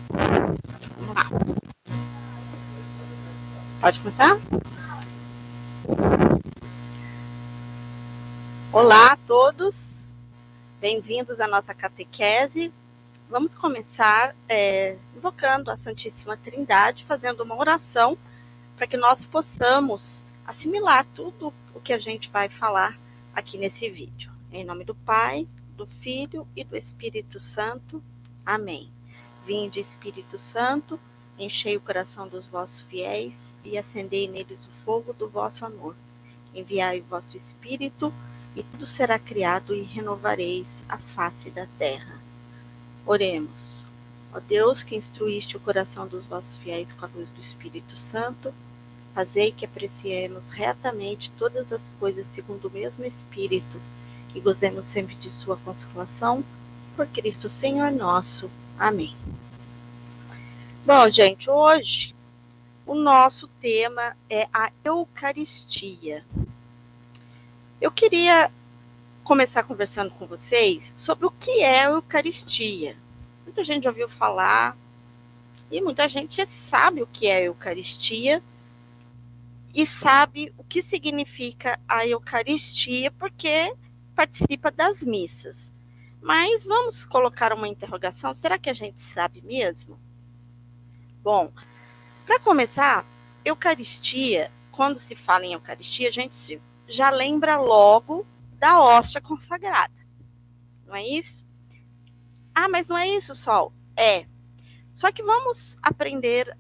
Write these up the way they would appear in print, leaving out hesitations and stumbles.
Vamos lá. Pode começar? Olá a todos, bem-vindos à nossa catequese. Vamos começar invocando a Santíssima Trindade, fazendo uma oração para que nós possamos assimilar tudo o que a gente vai falar aqui nesse vídeo. Em nome do Pai, do Filho e do Espírito Santo. Amém. Vinde, Espírito Santo, enchei o coração dos vossos fiéis e acendei neles o fogo do vosso amor. Enviai o vosso Espírito e tudo será criado e renovareis a face da terra. Oremos. Ó Deus, que instruíste o coração dos vossos fiéis com a luz do Espírito Santo, fazei que apreciemos retamente todas as coisas segundo o mesmo Espírito e gozemos sempre de sua consolação, por Cristo Senhor nosso. Amém. Bom, gente, hoje o nosso tema é a Eucaristia. Eu queria começar conversando com vocês sobre o que é a Eucaristia. Muita gente já ouviu falar e muita gente sabe o que é a Eucaristia e sabe o que significa a Eucaristia porque participa das missas. Mas vamos colocar uma interrogação, será que a gente sabe mesmo? Bom, para começar, Eucaristia, quando se fala em Eucaristia, a gente já lembra logo da hóstia consagrada, não é isso? Ah, mas não é isso, Sol? É. Só que vamos aprender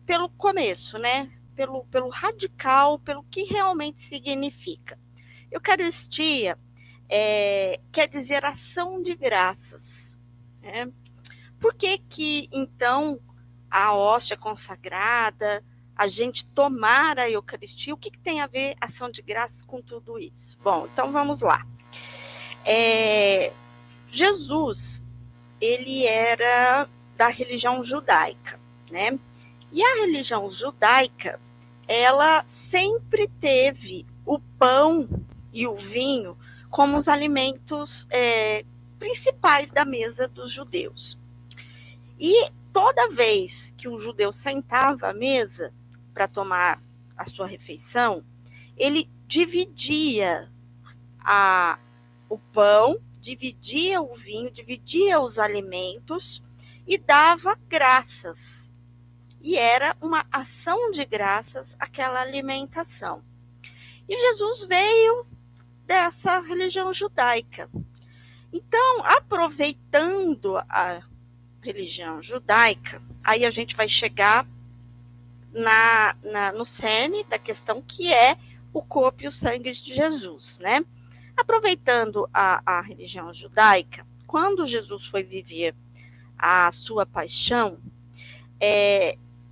pelo começo, né? Pelo radical, pelo que realmente significa. Eucaristia quer dizer ação de graças. Né? Por que, então, a hóstia consagrada, a gente tomar a Eucaristia, o que tem a ver ação de graças com tudo isso? Bom, então vamos lá. Jesus, ele era da religião judaica, né? E a religião judaica, ela sempre teve o pão e o vinho como os alimentos principais da mesa dos judeus. E toda vez que o judeu sentava à mesa para tomar a sua refeição, ele dividia o pão, dividia o vinho, dividia os alimentos e dava graças. E era uma ação de graças aquela alimentação. E Jesus veio dessa religião judaica. Então, aproveitando a religião judaica, aí a gente vai chegar no cerne da questão, que é o corpo e o sangue de Jesus, né? Aproveitando a religião judaica, quando Jesus foi viver a sua paixão,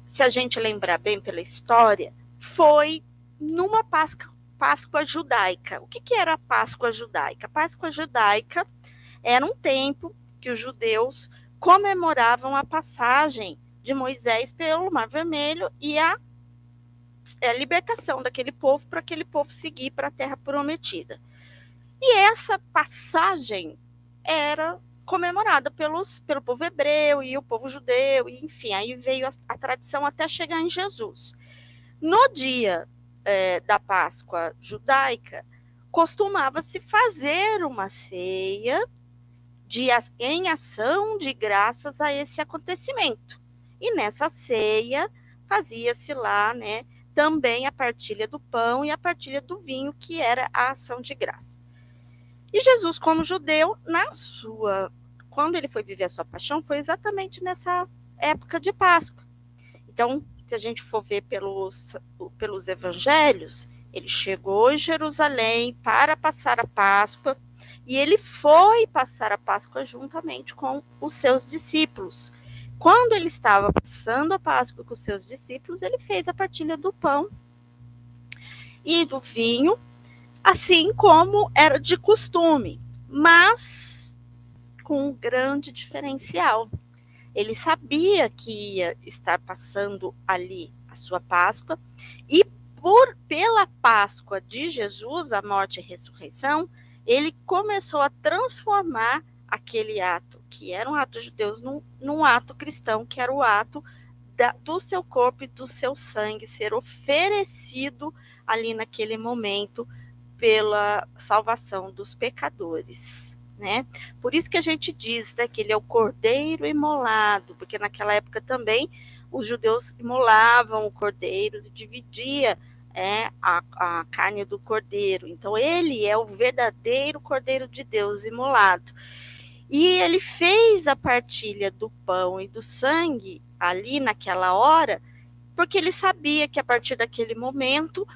se a gente lembrar bem pela história, foi numa Páscoa judaica. O que era a Páscoa judaica? A Páscoa judaica era um tempo que os judeus comemoravam a passagem de Moisés pelo Mar Vermelho e a libertação daquele povo, para aquele povo seguir para a Terra Prometida. E essa passagem era comemorada pelo povo hebreu e o povo judeu, e enfim, aí veio a tradição até chegar em Jesus. No dia da Páscoa judaica, costumava-se fazer uma ceia em ação de graças a esse acontecimento. E nessa ceia fazia-se lá, né, também a partilha do pão e a partilha do vinho, que era a ação de graça. E Jesus, como judeu, quando ele foi viver a sua paixão, foi exatamente nessa época de Páscoa. Então, se a gente for ver pelos evangelhos, ele chegou em Jerusalém para passar a Páscoa, e ele foi passar a Páscoa juntamente com os seus discípulos. Quando ele estava passando a Páscoa com os seus discípulos, ele fez a partilha do pão e do vinho, assim como era de costume, mas com um grande diferencial. Ele sabia que ia estar passando ali a sua Páscoa, e pela Páscoa de Jesus, a morte e a ressurreição, ele começou a transformar aquele ato, que era um ato de Deus, num ato cristão, que era o ato do seu corpo e do seu sangue ser oferecido ali naquele momento pela salvação dos pecadores, né? Por isso que a gente diz, né, que ele é o cordeiro imolado, porque naquela época também os judeus imolavam o cordeiro e dividia a carne do cordeiro. Então ele é o verdadeiro cordeiro de Deus imolado. E ele fez a partilha do pão e do sangue ali naquela hora, porque ele sabia que a partir daquele momento,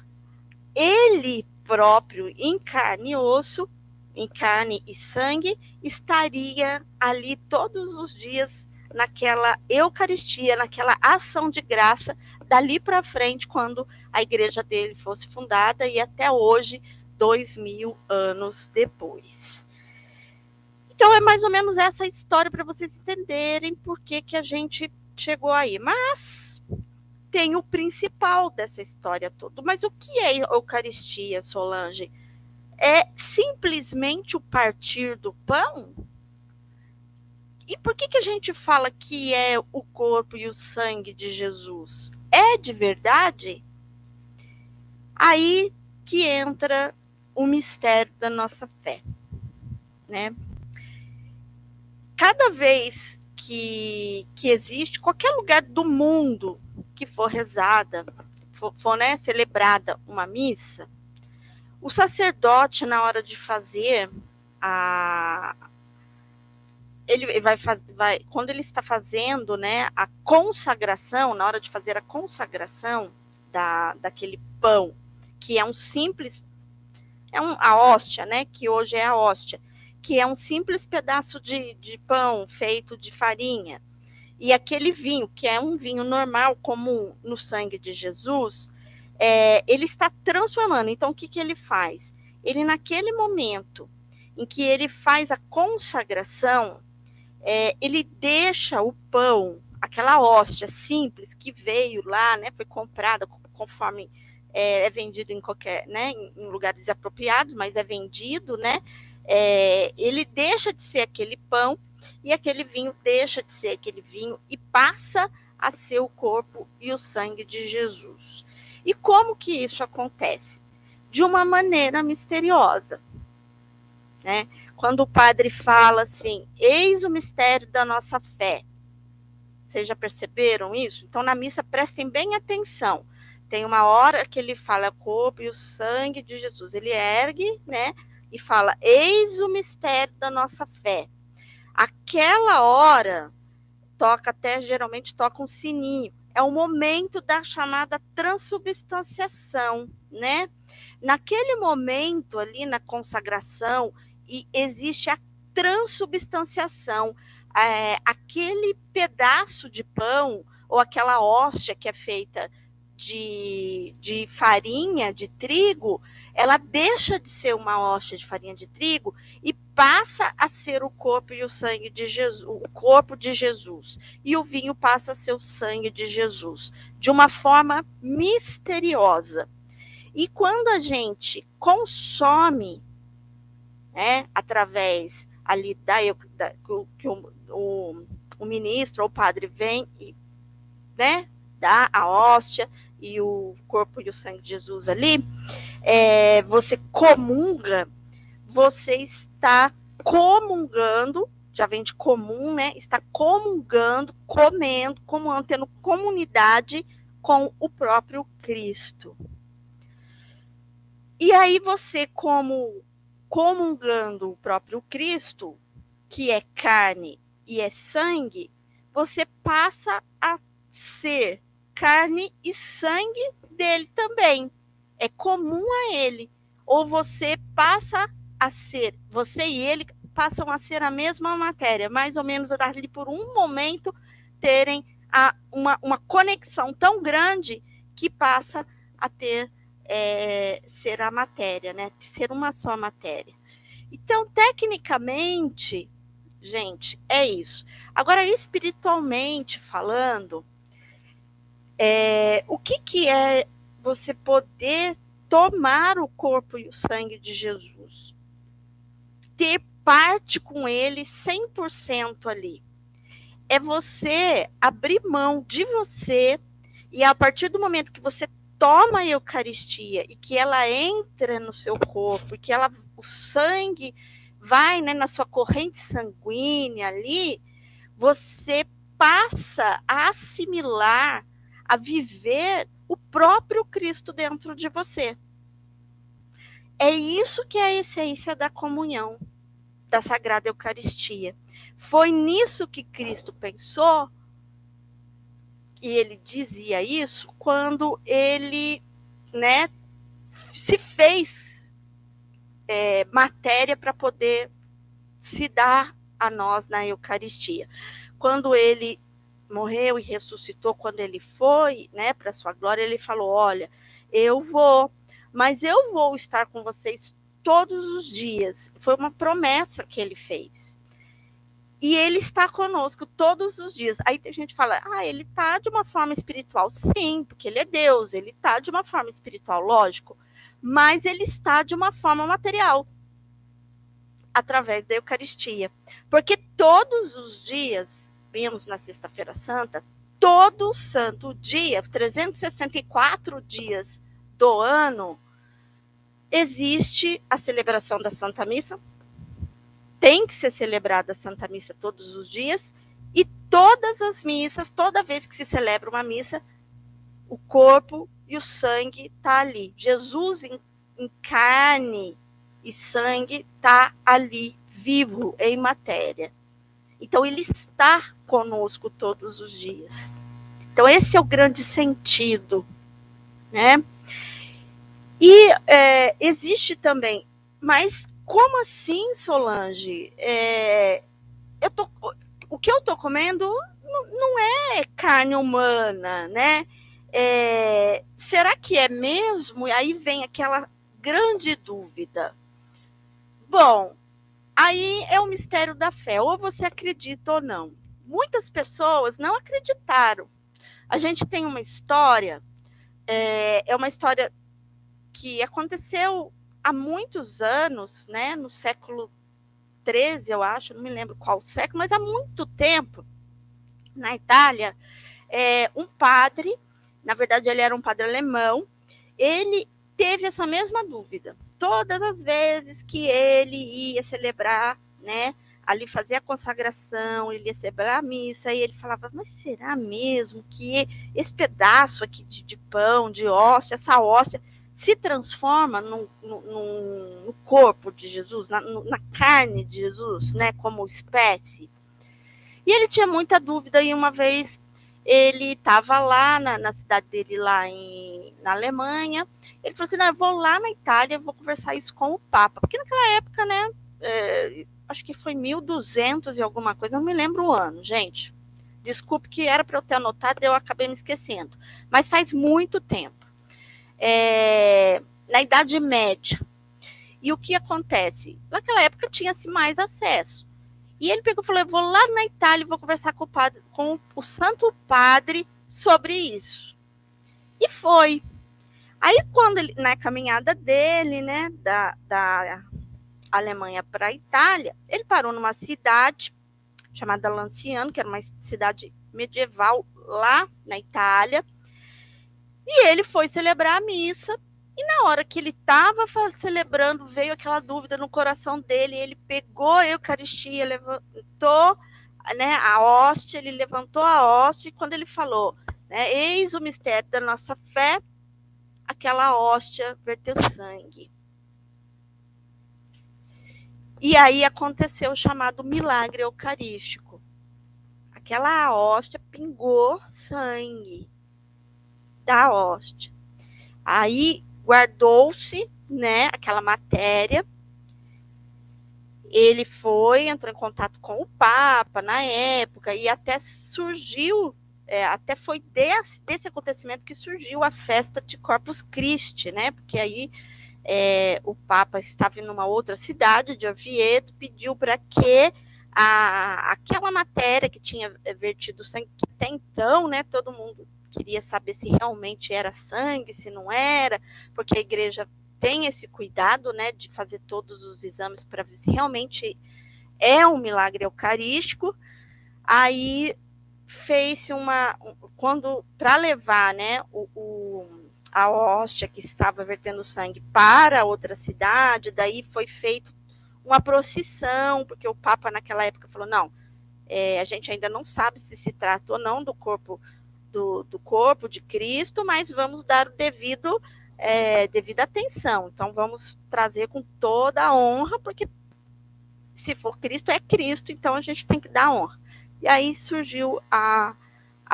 ele próprio, em carne e osso, em carne e sangue, estaria ali todos os dias naquela Eucaristia, naquela ação de graça, dali para frente, quando a igreja dele fosse fundada, e até hoje, 2000 anos depois. Então, é mais ou menos essa história para vocês entenderem por que a gente chegou aí. Mas tem o principal dessa história toda. Mas o que é Eucaristia, Solange? É simplesmente o partir do pão? E por que a gente fala que é o corpo e o sangue de Jesus? É de verdade? Aí que entra o mistério da nossa fé, né? Cada vez que existe, qualquer lugar do mundo que for rezada, for né, celebrada uma missa, o sacerdote, na hora de fazer ele quando ele está fazendo, né, a consagração, na hora de fazer a consagração daquele pão, que é um simples, a hóstia, né, que hoje é a hóstia, que é um simples pedaço de pão feito de farinha, e aquele vinho, que é um vinho normal, comum no sangue de Jesus, ele está transformando. Então, o que ele faz? Ele, naquele momento em que ele faz a consagração, ele deixa o pão, aquela hóstia simples que veio lá, né, foi comprada conforme é vendido em qualquer, né, em lugares apropriados, mas é vendido, né, ele deixa de ser aquele pão e aquele vinho deixa de ser aquele vinho e passa a ser o corpo e o sangue de Jesus. E como que isso acontece? De uma maneira misteriosa, né? Quando o padre fala assim, eis o mistério da nossa fé. Vocês já perceberam isso? Então, na missa, prestem bem atenção. Tem uma hora que ele fala o corpo e o sangue de Jesus. Ele ergue, né? E fala, eis o mistério da nossa fé. Aquela hora, geralmente toca um sininho. É o momento da chamada transubstanciação, né? Naquele momento ali, na consagração, existe a transubstanciação. Aquele pedaço de pão, ou aquela hóstia que é feita de farinha de trigo, ela deixa de ser uma hóstia de farinha de trigo e passa a ser o corpo e o sangue de Jesus, o corpo de Jesus, e o vinho passa a ser o sangue de Jesus, de uma forma misteriosa. E quando a gente consome, né, através ali que o ministro ou o padre vem e, né, dá a hóstia e o corpo e o sangue de Jesus ali, você comunga, você está comungando, já vem de comum, né? Está comungando, tendo comunidade com o próprio Cristo. E aí você, como comungando o próprio Cristo, que é carne e é sangue, você passa a ser carne e sangue dele também. É comum a ele. Ou você passa a ser, você e ele passam a ser a mesma matéria, mais ou menos ali por um momento terem uma conexão tão grande que passa a ter ser a matéria, né? Ser uma só matéria. Então, tecnicamente, gente, é isso. Agora, espiritualmente falando, o que é você poder tomar o corpo e o sangue de Jesus? Ter parte com ele 100% ali. É você abrir mão de você, e a partir do momento que você toma a Eucaristia e que ela entra no seu corpo, que o sangue vai, né, na sua corrente sanguínea ali, você passa a assimilar, a viver o próprio Cristo dentro de você. É isso que é a essência da comunhão, da Sagrada Eucaristia. Foi nisso que Cristo pensou, e ele dizia isso quando ele, né, se fez matéria para poder se dar a nós na Eucaristia. Quando ele morreu e ressuscitou, quando ele foi, né, para a sua glória, ele falou, olha, eu vou, mas eu vou estar com vocês todos os dias. Foi uma promessa que ele fez. E ele está conosco todos os dias. Aí tem gente que fala, ele está de uma forma espiritual. Sim, porque ele é Deus, ele está de uma forma espiritual, lógico. Mas ele está de uma forma material, através da Eucaristia. Porque todos os dias, vimos na Sexta-feira Santa, todo santo dia, os 364 dias do ano, existe a celebração da Santa Missa. Tem que ser celebrada a Santa Missa todos os dias, e todas as missas, toda vez que se celebra uma missa, o corpo e o sangue está ali. Jesus em carne e sangue está ali, vivo, em matéria. Então, ele está conosco todos os dias. Então, esse é o grande sentido, né? E existe também, mas como assim, Solange? O que eu estou comendo não é carne humana, né? Será que é mesmo? E aí vem aquela grande dúvida. Bom, aí é o mistério da fé, ou você acredita ou não. Muitas pessoas não acreditaram. A gente tem uma história, é uma história que aconteceu há muitos anos, né, no século XIII, eu acho, não me lembro qual século, mas há muito tempo, na Itália, um padre, na verdade ele era um padre alemão, ele teve essa mesma dúvida. Todas as vezes que ele ia celebrar, né, ali fazer a consagração, ele ia celebrar a missa, e ele falava, mas será mesmo que esse pedaço aqui de pão, de hóstia, essa hóstia, se transforma no corpo de Jesus, na carne de Jesus, né, como espécie? E ele tinha muita dúvida, e uma vez ele estava lá na cidade dele, lá na Alemanha, ele falou assim, não, eu vou lá na Itália, vou conversar isso com o Papa, porque naquela época, né, acho que foi 1200 e alguma coisa, não me lembro o ano, gente, desculpe que era para eu ter anotado, eu acabei me esquecendo, mas faz muito tempo, na Idade Média. E o que acontece? Naquela época tinha-se mais acesso. E ele pegou e falou, eu vou lá na Itália e vou conversar com o Santo Padre sobre isso. E foi. Aí, quando ele, na caminhada dele, né, da Alemanha para a Itália, ele parou numa cidade chamada Lanciano, que era uma cidade medieval lá na Itália, e ele foi celebrar a missa. E na hora que ele estava celebrando, veio aquela dúvida no coração dele, ele pegou a Eucaristia, levantou, né, a hóstia, ele levantou a hóstia, e quando ele falou, né, eis o mistério da nossa fé, aquela hóstia verteu sangue. E aí aconteceu o chamado milagre eucarístico. Aquela hóstia pingou sangue da hóstia. Aí guardou-se, né, aquela matéria. Ele entrou em contato com o Papa na época, e até surgiu, até foi desse acontecimento que surgiu a festa de Corpus Christi, né? Porque aí o Papa estava em uma outra cidade de Oviedo, pediu para que aquela matéria que tinha vertido sangue, que até então, né, todo mundo queria saber se realmente era sangue, se não era, porque a igreja tem esse cuidado, né, de fazer todos os exames para ver se realmente é um milagre eucarístico. Aí fez-se quando para levar, né, a hóstia que estava vertendo sangue para outra cidade, daí foi feito uma procissão, porque o Papa naquela época falou, não, a gente ainda não sabe se trata ou não do corpo de Cristo, mas vamos dar o devida atenção. Então vamos trazer com toda a honra, porque se for Cristo, é Cristo, então a gente tem que dar honra. E aí surgiu a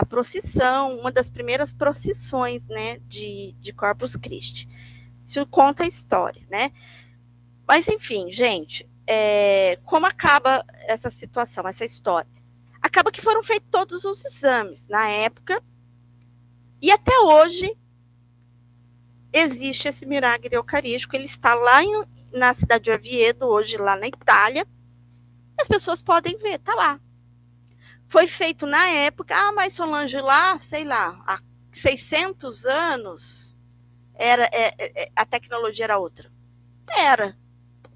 procissão, uma das primeiras procissões, né, de Corpus Christi. Isso conta a história, né? Mas, enfim, gente, como acaba essa situação, essa história? Acaba que foram feitos todos os exames na época, e até hoje existe esse milagre eucarístico. Ele está lá na cidade de Oviedo, hoje lá na Itália. As pessoas podem ver, tá lá. Foi feito na época, mas Solange lá, sei lá, há 600 anos, a tecnologia era outra. Era,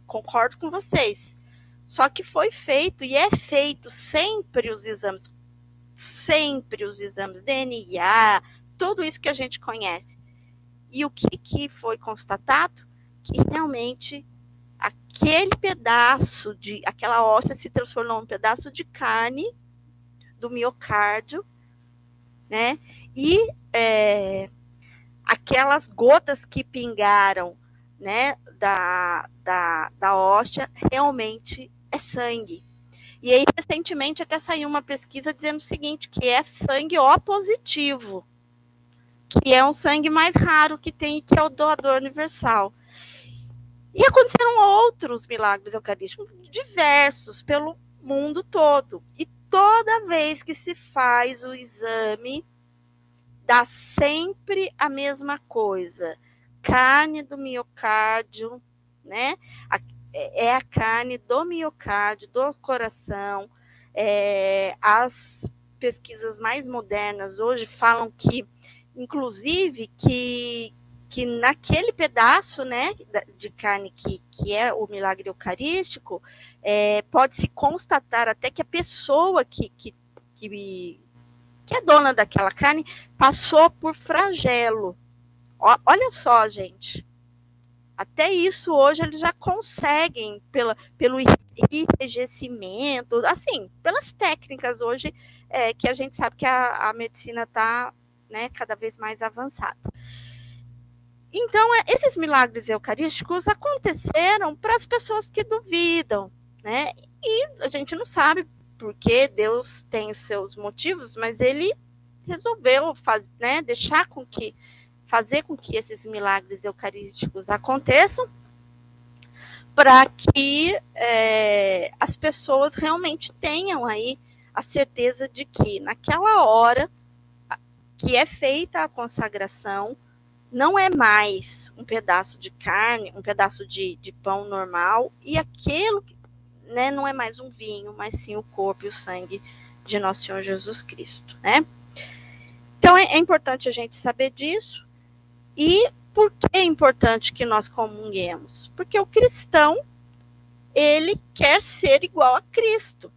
concordo com vocês. Só que foi feito, e é feito sempre os exames DNA, tudo isso que a gente conhece. E o que foi constatado? Que realmente aquela óssea se transformou num pedaço de carne do miocárdio, né? E aquelas gotas que pingaram, né, da hóstia, realmente é sangue. E aí, recentemente, até saiu uma pesquisa dizendo o seguinte, que é sangue O positivo, que é um sangue mais raro que tem, que é o doador universal. E aconteceram outros milagres eucarísticos, diversos, pelo mundo todo. E toda vez que se faz o exame, dá sempre a mesma coisa. Carne do miocárdio, né? É a carne do miocárdio, do coração. As pesquisas mais modernas hoje falam que, inclusive, que naquele pedaço, né, de carne que é o milagre eucarístico, pode-se constatar até que a pessoa que é dona daquela carne passou por flagelo. Olha só, gente. Até isso hoje eles já conseguem, pelo enrijecimento, assim, pelas técnicas hoje, que a gente sabe que a medicina está, né, cada vez mais avançada. Então, esses milagres eucarísticos aconteceram para as pessoas que duvidam, né? E a gente não sabe porque Deus tem os seus motivos, mas ele resolveu fazer com que esses milagres eucarísticos aconteçam para que as pessoas realmente tenham aí a certeza de que naquela hora que é feita a consagração, não é mais um pedaço de carne, um pedaço de pão normal, e aquilo, né, não é mais um vinho, mas sim o corpo e o sangue de nosso Senhor Jesus Cristo, né? Então, é importante a gente saber disso. E por que é importante que nós comunguemos? Porque o cristão, ele quer ser igual a Cristo,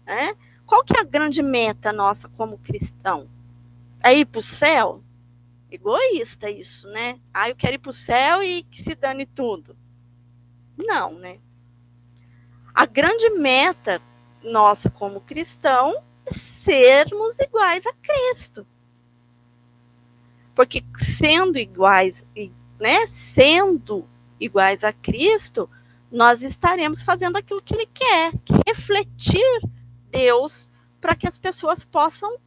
né? Qual que é a grande meta nossa como cristão? É ir para o céu? Egoísta isso, né? Eu quero ir para o céu e que se dane tudo. Não, né? A grande meta nossa como cristão é sermos iguais a Cristo. Porque sendo iguais, né? Sendo iguais a Cristo, nós estaremos fazendo aquilo que Ele quer, que é refletir Deus para que as pessoas possam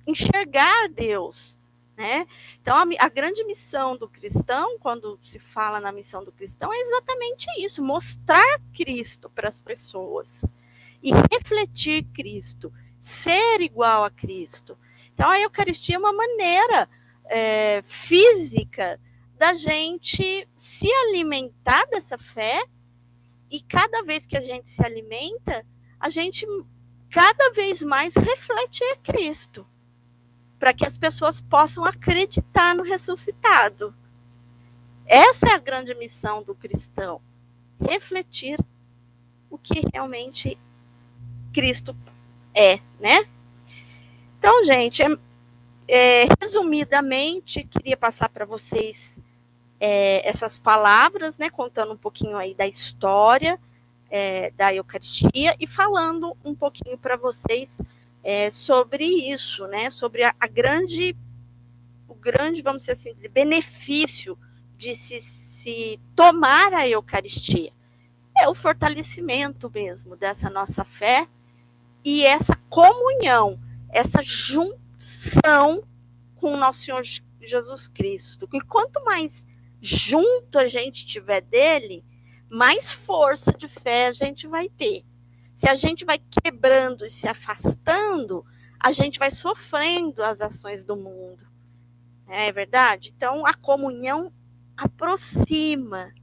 enxergar Deus. Né? Então, a grande missão do cristão, quando se fala na missão do cristão, é exatamente isso, mostrar Cristo para as pessoas e refletir Cristo, ser igual a Cristo. Então, a Eucaristia é uma maneira física da gente se alimentar dessa fé, e cada vez que a gente se alimenta, a gente cada vez mais refletir Cristo, para que as pessoas possam acreditar no ressuscitado. Essa é a grande missão do cristão, refletir o que realmente Cristo é, né? Então, gente, resumidamente, queria passar para vocês essas palavras, né, contando um pouquinho aí da história da Eucaristia e falando um pouquinho para vocês sobre isso, né, sobre o grande, vamos dizer assim, benefício de se tomar a Eucaristia. É o fortalecimento mesmo dessa nossa fé e essa comunhão, essa junção com o nosso Senhor Jesus Cristo. E quanto mais junto a gente tiver dele, mais força de fé a gente vai ter. Se a gente vai quebrando e se afastando, a gente vai sofrendo as ações do mundo. É verdade? Então, a comunhão aproxima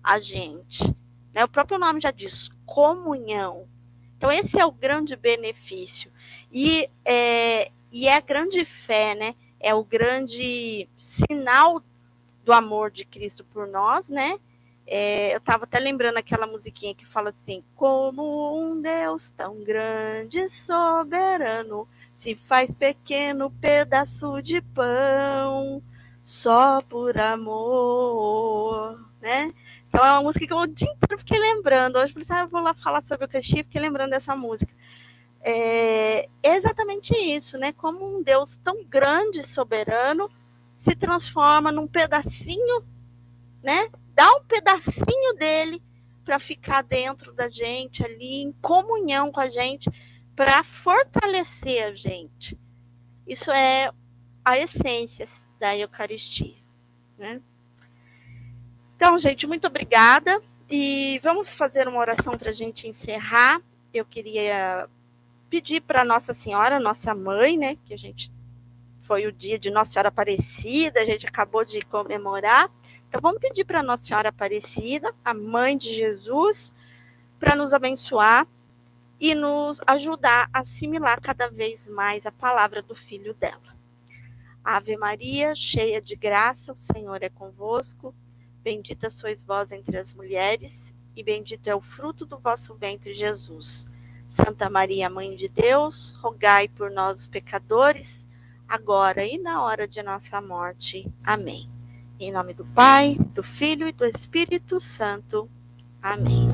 a gente. Né? O próprio nome já diz, comunhão. Então, esse é o grande benefício. E é a grande fé, né? É o grande sinal do amor de Cristo por nós, né? Eu estava até lembrando aquela musiquinha que fala assim: como um Deus tão grande e soberano se faz pequeno pedaço de pão só por amor, né? Então é uma música que eu o dia inteiro fiquei lembrando. Hoje eu falei, eu vou lá falar sobre o Eucaristia, fiquei lembrando dessa música. É exatamente isso, né? Como um Deus tão grande e soberano se transforma num pedacinho, né? Dá um pedacinho dele para ficar dentro da gente ali, em comunhão com a gente, para fortalecer a gente. Isso é a essência da Eucaristia, né? Então, gente, muito obrigada. E vamos fazer uma oração para a gente encerrar. Eu queria pedir para Nossa Senhora, nossa mãe, né? Que a gente foi o dia de Nossa Senhora Aparecida, a gente acabou de comemorar. Então, vamos pedir para Nossa Senhora Aparecida, a mãe de Jesus, para nos abençoar e nos ajudar a assimilar cada vez mais a palavra do Filho dela. Ave Maria, cheia de graça, o Senhor é convosco. Bendita sois vós entre as mulheres, e bendito é o fruto do vosso ventre, Jesus. Santa Maria, Mãe de Deus, rogai por nós, pecadores, agora e na hora de nossa morte. Amém. Em nome do Pai, do Filho e do Espírito Santo. Amém.